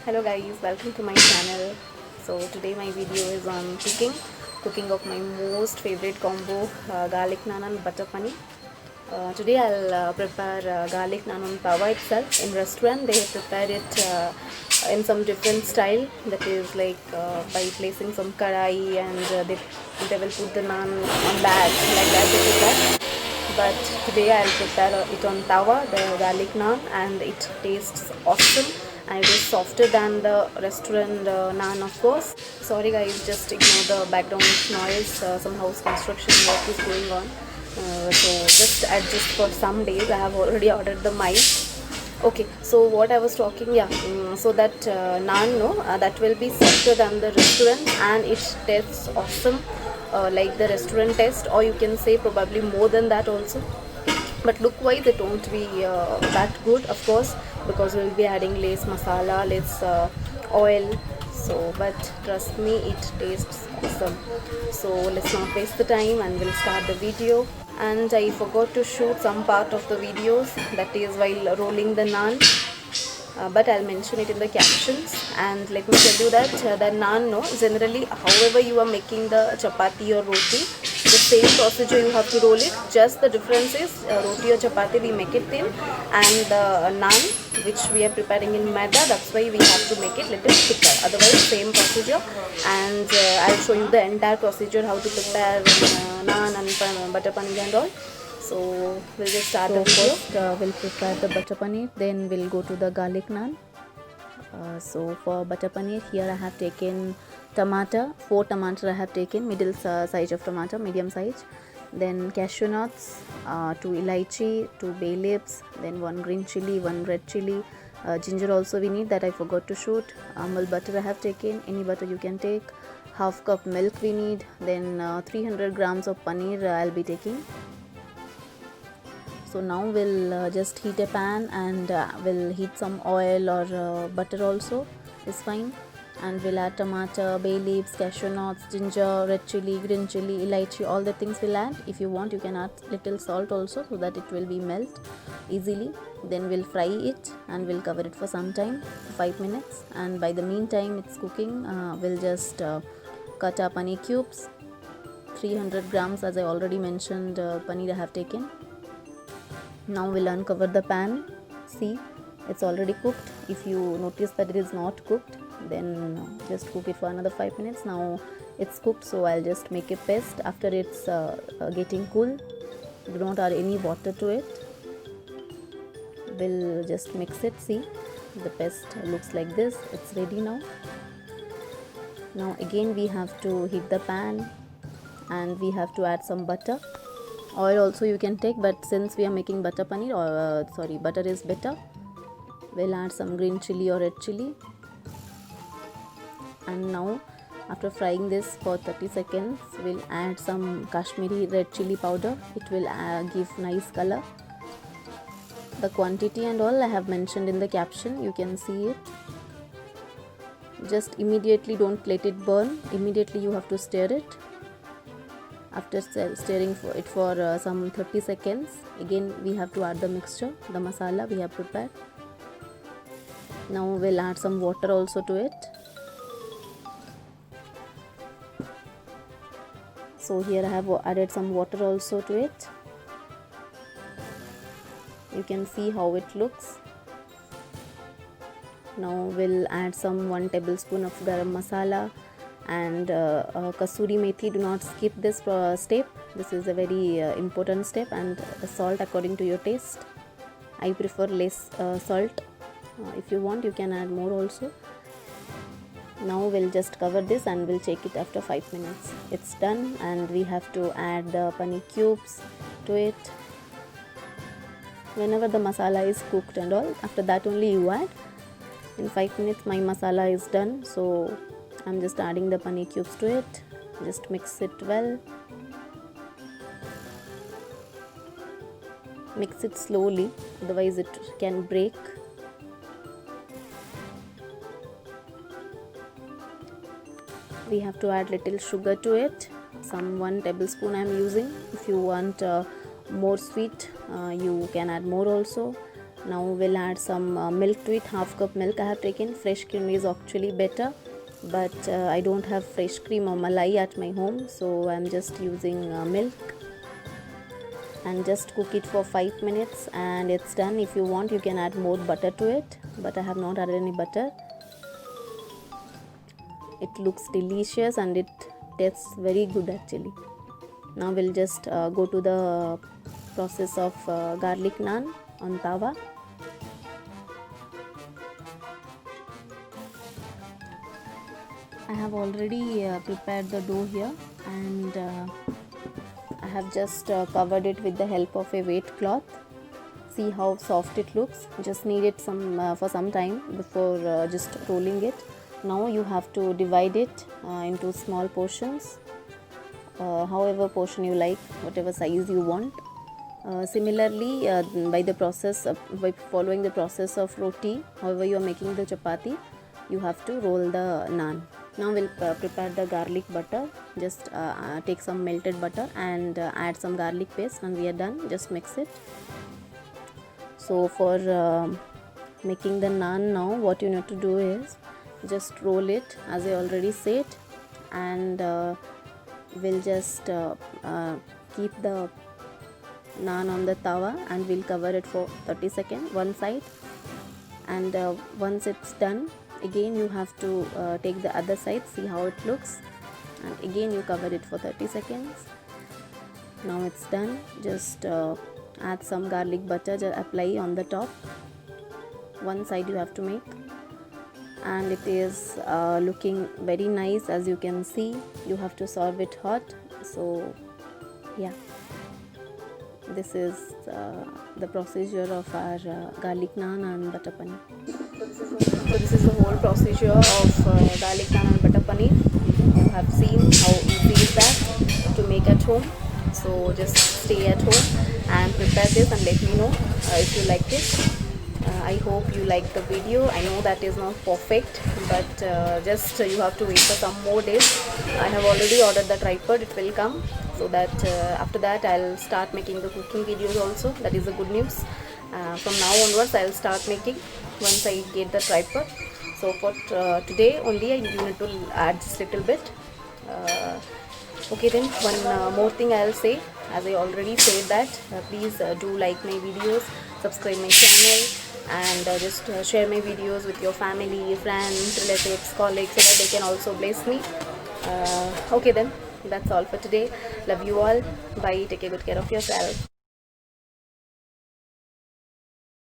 Hello guys, welcome to my channel. So today my video is on cooking of my most favorite combo, garlic naan and butter paneer. Today I'll prepare garlic naan on tawa itself. In restaurant they prepare it in some different style, that is like by placing some karai and they will put the naan on that, like that they prepare. But today I'll prepare it on tawa, the garlic naan, and it tastes awesome and it is softer than the restaurant naan, of course. Sorry guys, just ignore the background noise. Some house construction work is going on, so just adjust for some days. I have already ordered the mic. Okay, so what I was talking, yeah, so that naan, no, that will be softer than the restaurant and it tastes awesome, like the restaurant taste, or you can say probably more than that also. But look wise it won't be that good, of course, because we'll be adding less masala, less oil. So but trust me, it tastes awesome. So let's not waste the time and we'll start the video. And I forgot to shoot some part of the videos, that is while rolling the naan, but I'll mention it in the captions. And let me tell you that the naan, no, generally however you are making the chapati or roti, the same procedure you have to roll it. Just the difference is roti or chapati we make it thin, and the naan which we are preparing in maida, that's why we have to make it little thicker. Otherwise same procedure. And I'll show you the entire procedure, how to prepare naan and butter paneer and all. So we'll just start the video. First we'll prepare the butter paneer, then we'll go to the garlic naan. So for butter paneer, here I have taken tomato, 4 tomato I have taken, middle size of tomato, medium size. Then cashew nuts, 2 elaichi, 2 bay leaves, then 1 green chili, 1 red chili. Ginger also we need, that I forgot to shoot. Amul butter I have taken, any butter you can take. Half cup milk we need. Then 300 grams of paneer I'll be taking. So now we'll just heat a pan and we'll heat some oil or butter also is fine, and we'll add tomato, bay leaves, cashew nuts, ginger, red chili, green chili, elaichi, all the things we'll add. If you want you can add little salt also, so that it will be melt easily. Then we'll fry it and we'll cover it for some time, 5 minutes, and by the meantime it's cooking, we'll just cut our paneer cubes. 300 grams as I already mentioned paneer I have taken. Now we'll uncover the pan. See, it's already cooked. If you notice that it is not cooked, then just cook it for another 5 minutes. Now it's cooked, so I'll just make a paste. After it's getting cool, do not add any water to it. We'll just mix it. See, the paste looks like this. It's ready now. Now again we have to heat the pan and we have to add some butter. Oil also you can take, but since we are making butter paneer, or butter is better, we'll add some green chili or red chili. And now after frying this for 30 seconds, we'll add some Kashmiri red chili powder. It will give nice color. The quantity and all I have mentioned in the caption, you can see it. Just immediately don't let it burn, immediately you have to stir it. After stirring for some 30 seconds, again we have to add the mixture, the masala we have prepared. Now we'll add some water also to it. So here I have added some water also to it. You can see how it looks. Now we'll add some 1 tablespoon of garam masala and kasuri methi. Do not skip this step, this is a very important step. And salt according to your taste. I prefer less salt. If you want you can add more also. Now we'll just cover this and we'll check it after 5 minutes. It's done, and we have to add the paneer cubes to it. Whenever the masala is cooked and all, after that only you add. In 5 minutes my masala is done, so I'm just adding the paneer cubes to it. Just mix it well. Mix it slowly, otherwise it can break. We have to add little sugar to it. Some 1 tablespoon I am using. If you want more sweet, you can add more also. Now we'll add some milk to it. Half cup milk I have taken. Fresh cream is actually better, but I don't have fresh cream or malai at my home, so I'm just using milk, and just cook it for 5 minutes and it's done. If you want, you can add more butter to it, but I have not added any butter. It looks delicious and it tastes very good actually. Now we'll just go to the process of garlic naan on tawa. I have already prepared the dough here, and I have just covered it with the help of a wet cloth. See how soft it looks. Just need it for some time before just rolling it. Now you have to divide it into small portions, however portion you like, whatever size you want. Similarly, by following the process of roti, however you are making the chapati, you have to roll the naan. Now we'll prepare the garlic butter. Just take some melted butter and add some garlic paste, and we are done. Just mix it. So for making the naan now, what you need to do is just roll it as I already said, and we'll just keep the naan on the tawa and we'll cover it for 30 seconds one side, and once it's done, again you have to take the other side, see how it looks, and again you cover it for 30 seconds. Now it's done. Just add some garlic butter, just apply on the top. One side you have to make, and it is looking very nice. As you can see, you have to serve it hot. So yeah, this is the procedure of our garlic naan and butter paneer. So this is the whole procedure of garlic naan and butter paneer. You have seen how easy is that to make at home. So just stay at home and prepare this and let me know if you like it. I hope you like the video. I know that is not perfect, but just you have to wait for some more days. I have already ordered the tripod. It will come, so that after that I'll start making the cooking videos also. That is the good news. From now onwards I'll start making once I get the tripod. So for today only I need to add just little bit. Okay, then one more thing I'll say. As I already said that please do like my videos, subscribe my channel, and just share my videos with your family, friends, relatives, colleagues, so that they can also bless me. Okay, then that's all for today. Love you all. Bye. Take good care of yourself.